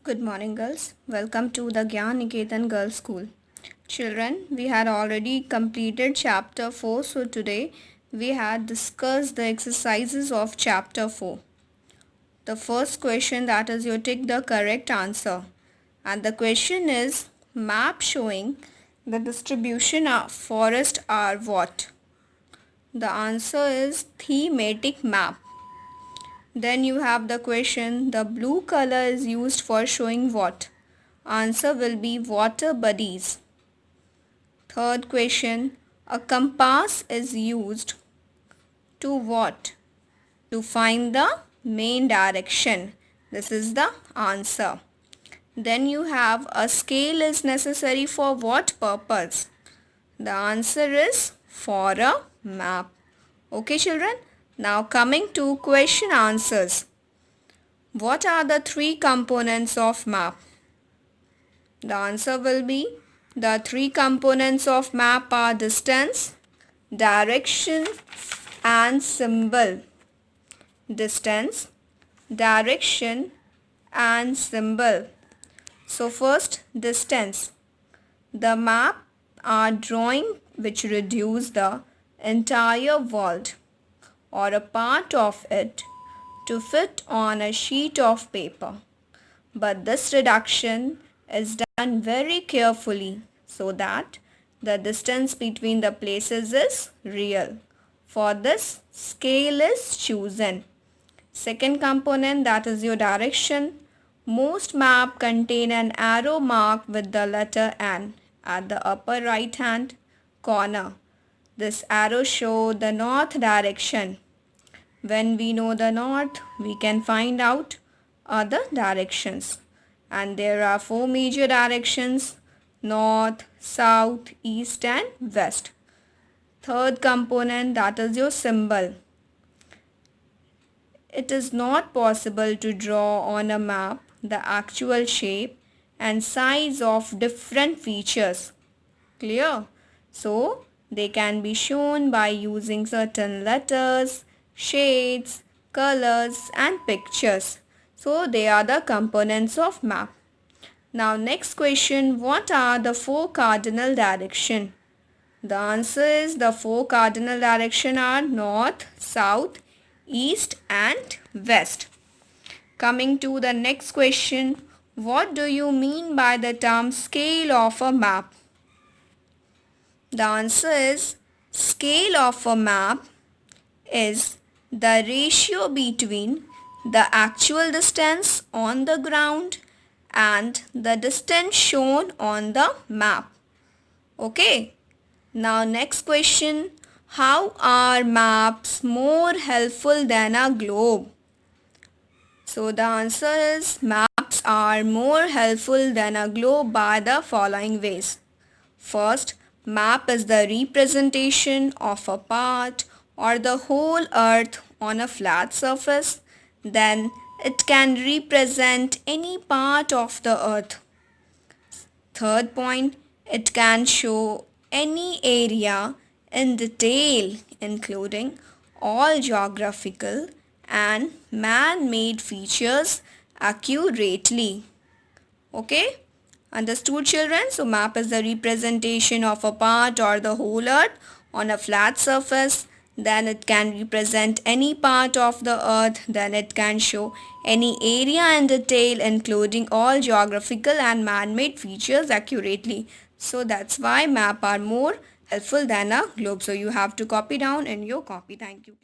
Good morning, girls. Welcome to the Gyan Niketan Girls School. Children, we had already completed chapter 4, so today we had discussed the exercises of chapter 4. The first question, that is, you take the correct answer. And the question is, map showing the distribution of forest are what? The answer is thematic map. Then you have the question, the blue color is used for showing what? Answer will be water bodies. Third question, a compass is used to what? To find the main direction. This is the answer. Then you have a scale is necessary for what purpose? The answer is for a map. Okay, children? Now coming to question answers. What are the three components of map? The answer will be the three components of map are distance, direction and symbol. Distance, direction and symbol. So first, distance. The map are drawing which reduce the entire world or a part of it to fit on a sheet of paper. But this reduction is done very carefully so that the distance between the places is real. For this, scale is chosen. Second component, that is your direction. Most map contain an arrow mark with the letter N at the upper right hand corner. This arrow shows the north direction. When we know the north, we can find out other directions. And there are four major directions: north, south, east and west. Third component, that is your symbol. It is not possible to draw on a map the actual shape and size of different features. Clear? So, they can be shown by using certain letters, shades, colors and pictures. So, they are the components of map. Now, next question, what are the four cardinal direction? The answer is the four cardinal direction are north, south, east and west. Coming to the next question, what do you mean by the term scale of a map? The answer is scale of a map is the ratio between the actual distance on the ground and the distance shown on the map. Okay. Now next question, how are maps more helpful than a globe? So the answer is maps are more helpful than a globe by the following ways. First, map is the representation of a part or the whole earth on a flat surface. Then it can represent any part of the earth. Third point, it can show any area in detail, including all geographical and man-made features accurately. Okay? Understood, children? So map is the representation of a part or the whole earth on a flat surface. Then it can represent any part of the earth. Then it can show any area in detail, including all geographical and man-made features accurately. So that's why map are more helpful than a globe. So you have to copy down in your copy. Thank you.